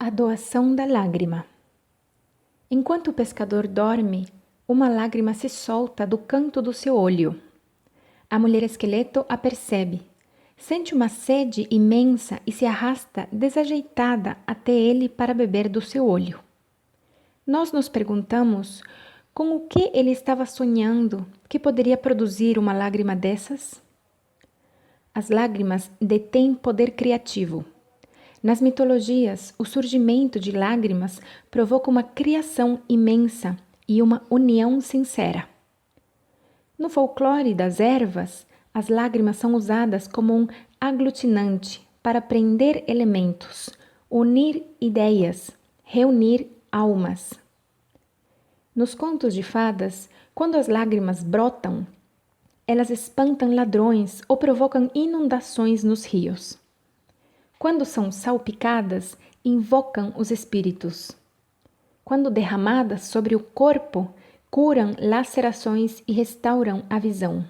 A doação da lágrima. Enquanto o pescador dorme, uma lágrima se solta do canto do seu olho. A mulher esqueleto a percebe, sente uma sede imensa e se arrasta desajeitada até ele para beber do seu olho. Nós nos perguntamos com o que ele estava sonhando que poderia produzir uma lágrima dessas? As lágrimas detêm poder criativo. Nas mitologias, o surgimento de lágrimas provoca uma criação imensa e uma união sincera. No folclore das ervas, as lágrimas são usadas como um aglutinante para prender elementos, unir ideias, reunir almas. Nos contos de fadas, quando as lágrimas brotam, elas espantam ladrões ou provocam inundações nos rios. Quando são salpicadas, invocam os espíritos. Quando derramadas sobre o corpo, curam lacerações e restauram a visão.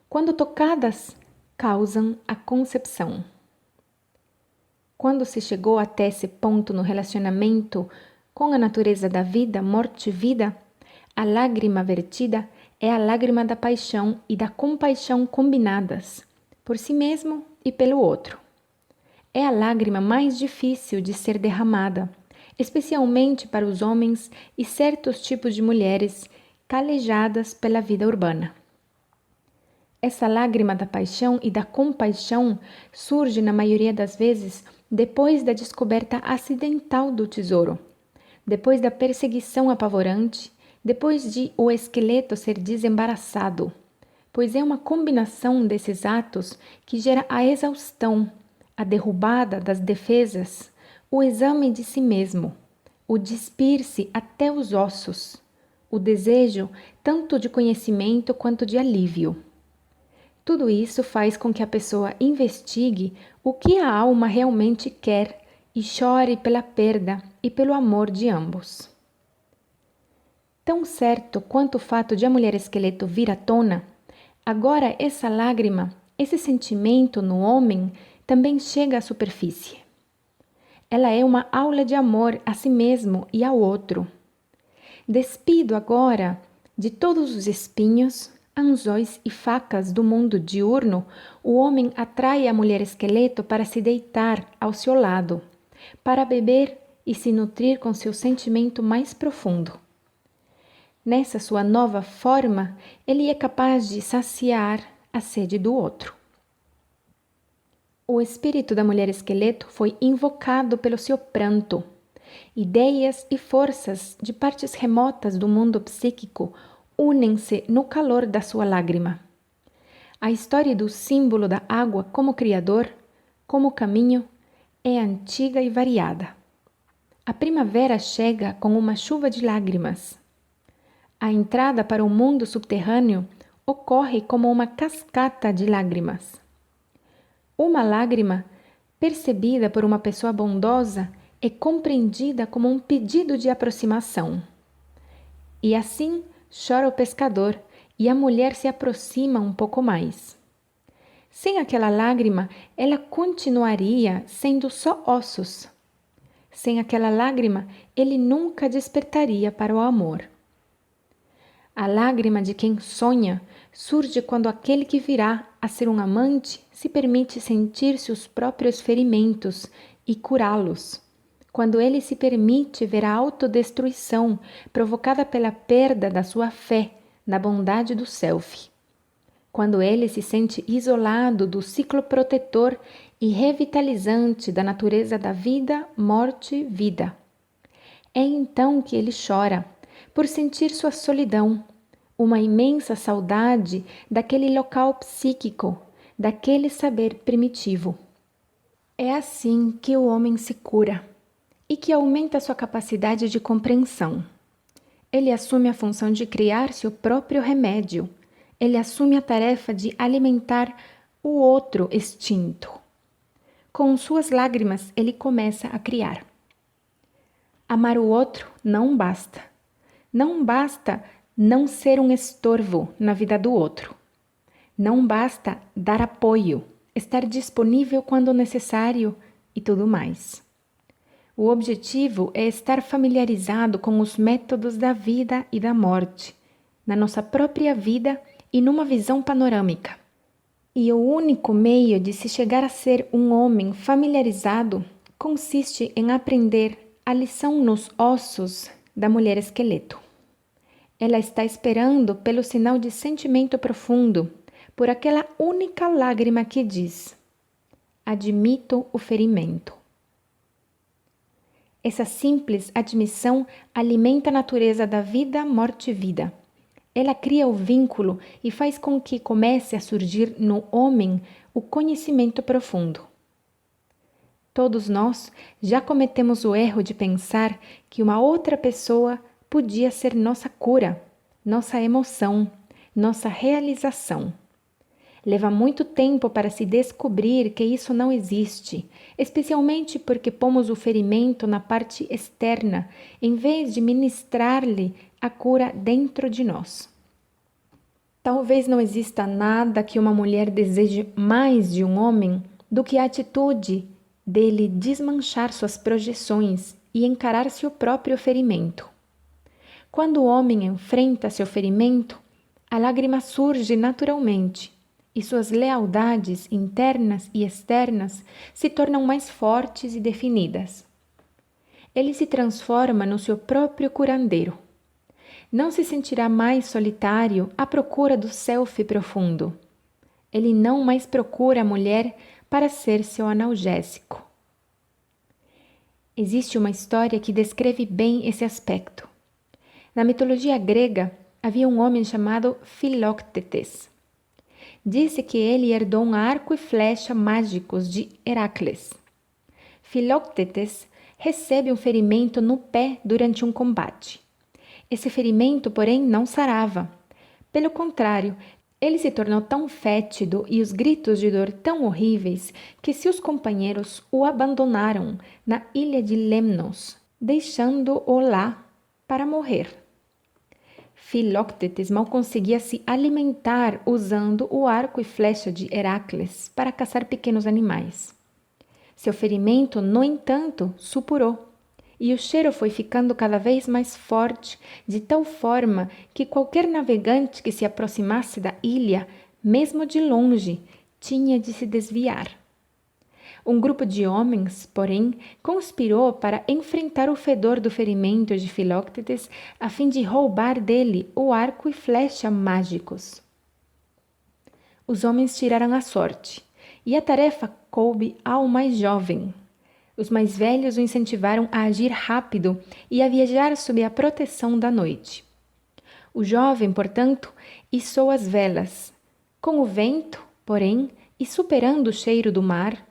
Quando tocadas, causam a concepção. Quando se chegou até esse ponto no relacionamento com a natureza da vida, morte e vida, a lágrima vertida é a lágrima da paixão e da compaixão combinadas, por si mesmo e pelo outro. É a lágrima mais difícil de ser derramada, especialmente para os homens e certos tipos de mulheres calejadas pela vida urbana. Essa lágrima da paixão e da compaixão surge, na maioria das vezes, depois da descoberta acidental do tesouro, depois da perseguição apavorante, depois de o esqueleto ser desembaraçado, pois é uma combinação desses atos que gera a exaustão, a derrubada das defesas, o exame de si mesmo, o despir-se até os ossos, o desejo tanto de conhecimento quanto de alívio. Tudo isso faz com que a pessoa investigue o que a alma realmente quer e chore pela perda e pelo amor de ambos. Tão certo quanto o fato de a mulher esqueleto vir à tona, agora essa lágrima, esse sentimento no homem também chega à superfície. Ela é uma aula de amor a si mesmo e ao outro. Despido agora de todos os espinhos, anzóis e facas do mundo diurno, o homem atrai a mulher esqueleto para se deitar ao seu lado, para beber e se nutrir com seu sentimento mais profundo. Nessa sua nova forma, ele é capaz de saciar a sede do outro. O espírito da mulher esqueleto foi invocado pelo seu pranto. Ideias e forças de partes remotas do mundo psíquico unem-se no calor da sua lágrima. A história do símbolo da água como criador, como caminho, é antiga e variada. A primavera chega com uma chuva de lágrimas. A entrada para o mundo subterrâneo ocorre como uma cascata de lágrimas. Uma lágrima, percebida por uma pessoa bondosa, é compreendida como um pedido de aproximação. E assim chora o pescador e a mulher se aproxima um pouco mais. Sem aquela lágrima, ela continuaria sendo só ossos. Sem aquela lágrima, ele nunca despertaria para o amor. A lágrima de quem sonha surge quando aquele que virá a ser um amante se permite sentir-se os próprios ferimentos e curá-los. Quando ele se permite ver a autodestruição provocada pela perda da sua fé na bondade do self. Quando ele se sente isolado do ciclo protetor e revitalizante da natureza da vida, morte, vida. É então que ele chora, por sentir sua solidão, uma imensa saudade daquele local psíquico, daquele saber primitivo. É assim que o homem se cura e que aumenta sua capacidade de compreensão. Ele assume a função de criar seu próprio remédio. Ele assume a tarefa de alimentar o outro extinto. Com suas lágrimas, ele começa a criar. Amar o outro não basta. Não basta não ser um estorvo na vida do outro. Não basta dar apoio, estar disponível quando necessário e tudo mais. O objetivo é estar familiarizado com os métodos da vida e da morte, na nossa própria vida e numa visão panorâmica. E o único meio de se chegar a ser um homem familiarizado consiste em aprender a lição nos ossos da mulher esqueleto. Ela está esperando pelo sinal de sentimento profundo, por aquela única lágrima que diz: admito o ferimento. Essa simples admissão alimenta a natureza da vida, morte e vida. Ela cria o vínculo e faz com que comece a surgir no homem o conhecimento profundo. Todos nós já cometemos o erro de pensar que uma outra pessoa podia ser nossa cura, nossa emoção, nossa realização. Leva muito tempo para se descobrir que isso não existe, especialmente porque pomos o ferimento na parte externa, em vez de ministrar-lhe a cura dentro de nós. Talvez não exista nada que uma mulher deseje mais de um homem do que a atitude dele desmanchar suas projeções e encarar seu próprio ferimento. Quando o homem enfrenta seu ferimento, a lágrima surge naturalmente e suas lealdades internas e externas se tornam mais fortes e definidas. Ele se transforma no seu próprio curandeiro. Não se sentirá mais solitário à procura do self profundo. Ele não mais procura a mulher para ser seu analgésico. Existe uma história que descreve bem esse aspecto. Na mitologia grega, havia um homem chamado Filóctetes. Diz-se que ele herdou um arco e flecha mágicos de Heracles. Filóctetes recebe um ferimento no pé durante um combate. Esse ferimento, porém, não sarava. Pelo contrário, ele se tornou tão fétido e os gritos de dor tão horríveis que seus companheiros o abandonaram na ilha de Lemnos, deixando-o lá para morrer. Filóctetes mal conseguia se alimentar usando o arco e flecha de Heracles para caçar pequenos animais. Seu ferimento, no entanto, supurou, e o cheiro foi ficando cada vez mais forte, de tal forma que qualquer navegante que se aproximasse da ilha, mesmo de longe, tinha de se desviar. Um grupo de homens, porém, conspirou para enfrentar o fedor do ferimento de Filóctetes a fim de roubar dele o arco e flecha mágicos. Os homens tiraram a sorte, e a tarefa coube ao mais jovem. Os mais velhos o incentivaram a agir rápido e a viajar sob a proteção da noite. O jovem, portanto, içou as velas. Com o vento, porém, e superando o cheiro do mar,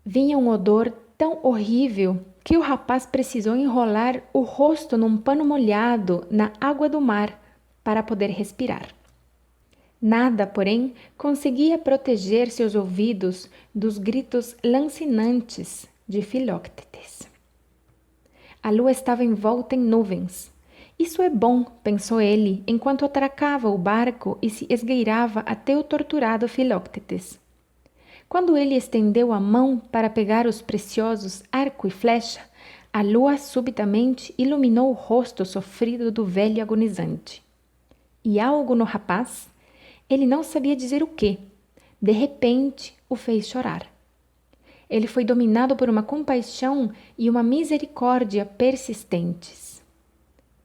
vinha um odor tão horrível que o rapaz precisou enrolar o rosto num pano molhado na água do mar para poder respirar. Nada, porém, conseguia proteger seus ouvidos dos gritos lancinantes de Filóctetes. A lua estava envolta em nuvens. Isso é bom, pensou ele, enquanto atracava o barco e se esgueirava até o torturado Filóctetes. Quando ele estendeu a mão para pegar os preciosos arco e flecha, a lua subitamente iluminou o rosto sofrido do velho agonizante. E algo no rapaz, ele não sabia dizer o quê, de repente o fez chorar. Ele foi dominado por uma compaixão e uma misericórdia persistentes.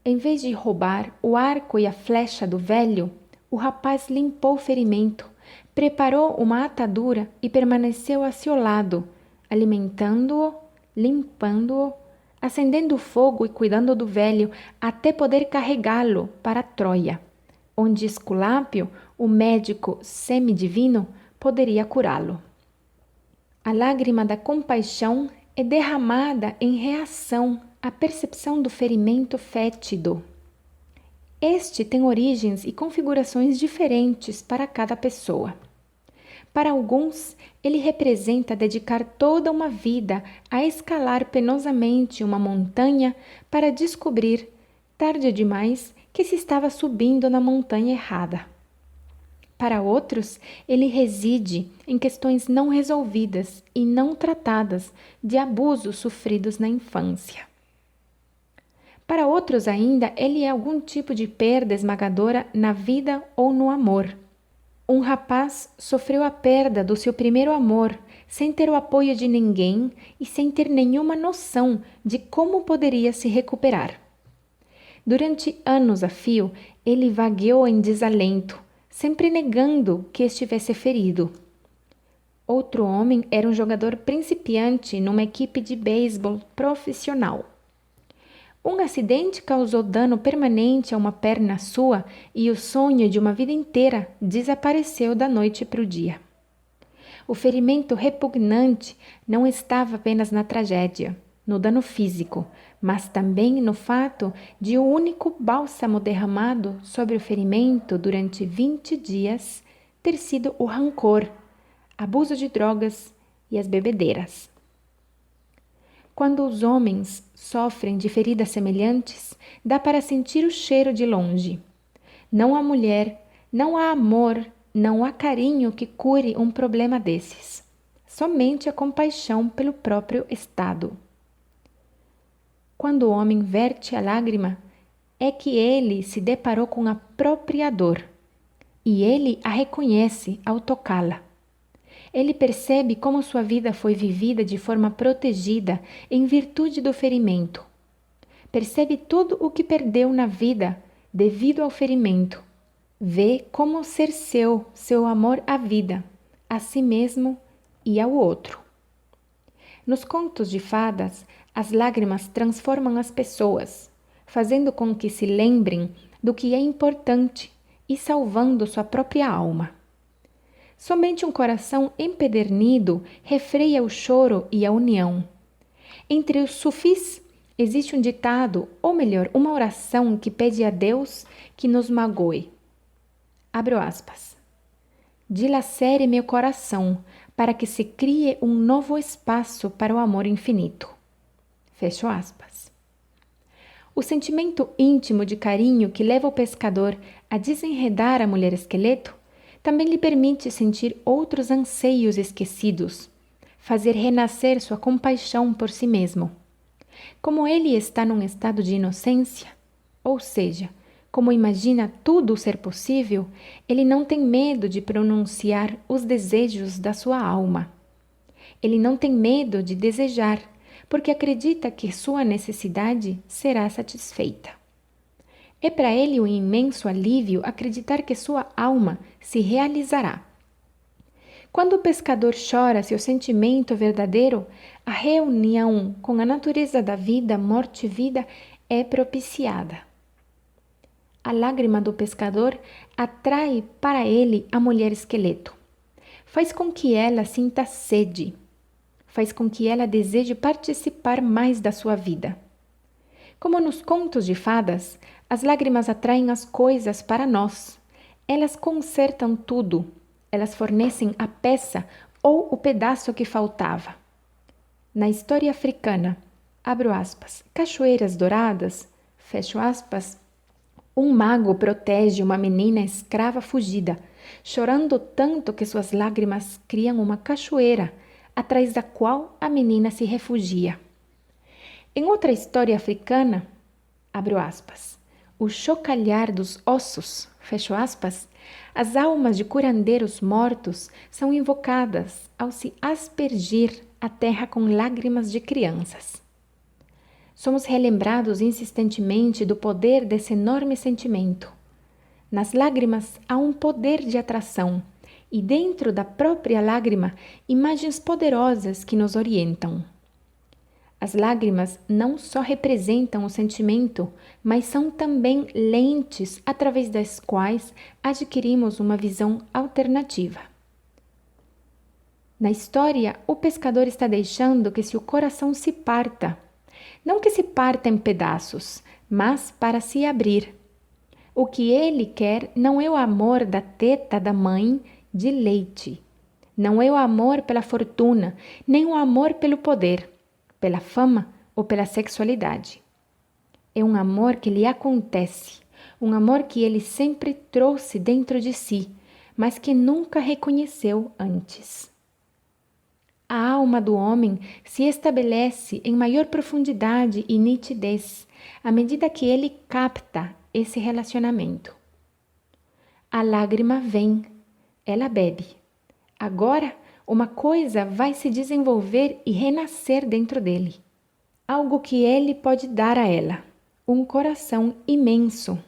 Em vez de roubar o arco e a flecha do velho, o rapaz limpou o ferimento, preparou uma atadura e permaneceu a seu lado, alimentando-o, limpando-o, acendendo o fogo e cuidando do velho até poder carregá-lo para Troia, onde Esculápio, o médico semidivino, poderia curá-lo. A lágrima da compaixão é derramada em reação à percepção do ferimento fétido. Este tem origens e configurações diferentes para cada pessoa. Para alguns, ele representa dedicar toda uma vida a escalar penosamente uma montanha para descobrir, tarde demais, que se estava subindo na montanha errada. Para outros, ele reside em questões não resolvidas e não tratadas de abusos sofridos na infância. Para outros ainda, ele é algum tipo de perda esmagadora na vida ou no amor. Um rapaz sofreu a perda do seu primeiro amor, sem ter o apoio de ninguém e sem ter nenhuma noção de como poderia se recuperar. Durante anos a fio, ele vagueou em desalento, sempre negando que estivesse ferido. Outro homem era um jogador principiante numa equipe de beisebol profissional. Um acidente causou dano permanente a uma perna sua e o sonho de uma vida inteira desapareceu da noite para o dia. O ferimento repugnante não estava apenas na tragédia, no dano físico, mas também no fato de o único bálsamo derramado sobre o ferimento durante 20 dias ter sido o rancor, abuso de drogas e as bebedeiras. Quando os homens sofrem de feridas semelhantes, dá para sentir o cheiro de longe. Não há mulher, não há amor, não há carinho que cure um problema desses. Somente a compaixão pelo próprio estado. Quando o homem verte a lágrima, é que ele se deparou com a própria dor, e ele a reconhece ao tocá-la. Ele percebe como sua vida foi vivida de forma protegida em virtude do ferimento. Percebe tudo o que perdeu na vida devido ao ferimento. Vê como ser seu amor à vida, a si mesmo e ao outro. Nos contos de fadas, as lágrimas transformam as pessoas, fazendo com que se lembrem do que é importante e salvando sua própria alma. Somente um coração empedernido refreia o choro e a união. Entre os sufis existe um ditado, ou melhor, uma oração que pede a Deus que nos magoe. Abro aspas. Dilacere meu coração para que se crie um novo espaço para o amor infinito. Fecho aspas. O sentimento íntimo de carinho que leva o pescador a desenredar a mulher esqueleto também lhe permite sentir outros anseios esquecidos, fazer renascer sua compaixão por si mesmo. Como ele está num estado de inocência, ou seja, como imagina tudo ser possível, ele não tem medo de pronunciar os desejos da sua alma. Ele não tem medo de desejar, porque acredita que sua necessidade será satisfeita. É para ele um imenso alívio acreditar que sua alma se realizará. Quando o pescador chora seu sentimento verdadeiro, a reunião com a natureza da vida, morte e vida é propiciada. A lágrima do pescador atrai para ele a mulher esqueleto. Faz com que ela sinta sede. Faz com que ela deseje participar mais da sua vida. Como nos contos de fadas, as lágrimas atraem as coisas para nós. Elas consertam tudo. Elas fornecem a peça ou o pedaço que faltava. Na história africana, abro aspas, cachoeiras douradas, fecho aspas, um mago protege uma menina escrava fugida, chorando tanto que suas lágrimas criam uma cachoeira, atrás da qual a menina se refugia. Em outra história africana, abro aspas, o chocalhar dos ossos, fecho aspas, as almas de curandeiros mortos são invocadas ao se aspergir a terra com lágrimas de crianças. Somos relembrados insistentemente do poder desse enorme sentimento. Nas lágrimas há um poder de atração e dentro da própria lágrima imagens poderosas que nos orientam. As lágrimas não só representam o sentimento, mas são também lentes através das quais adquirimos uma visão alternativa. Na história, o pescador está deixando que seu coração se parta. Não que se parta em pedaços, mas para se abrir. O que ele quer não é o amor da teta da mãe de leite. Não é o amor pela fortuna, nem o amor pelo poder, pela fama ou pela sexualidade. É um amor que lhe acontece, um amor que ele sempre trouxe dentro de si, mas que nunca reconheceu antes. A alma do homem se estabelece em maior profundidade e nitidez à medida que ele capta esse relacionamento. A lágrima vem, ela bebe. Agora, uma coisa vai se desenvolver e renascer dentro dele. Algo que ele pode dar a ela. Um coração imenso,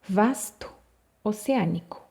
vasto, oceânico.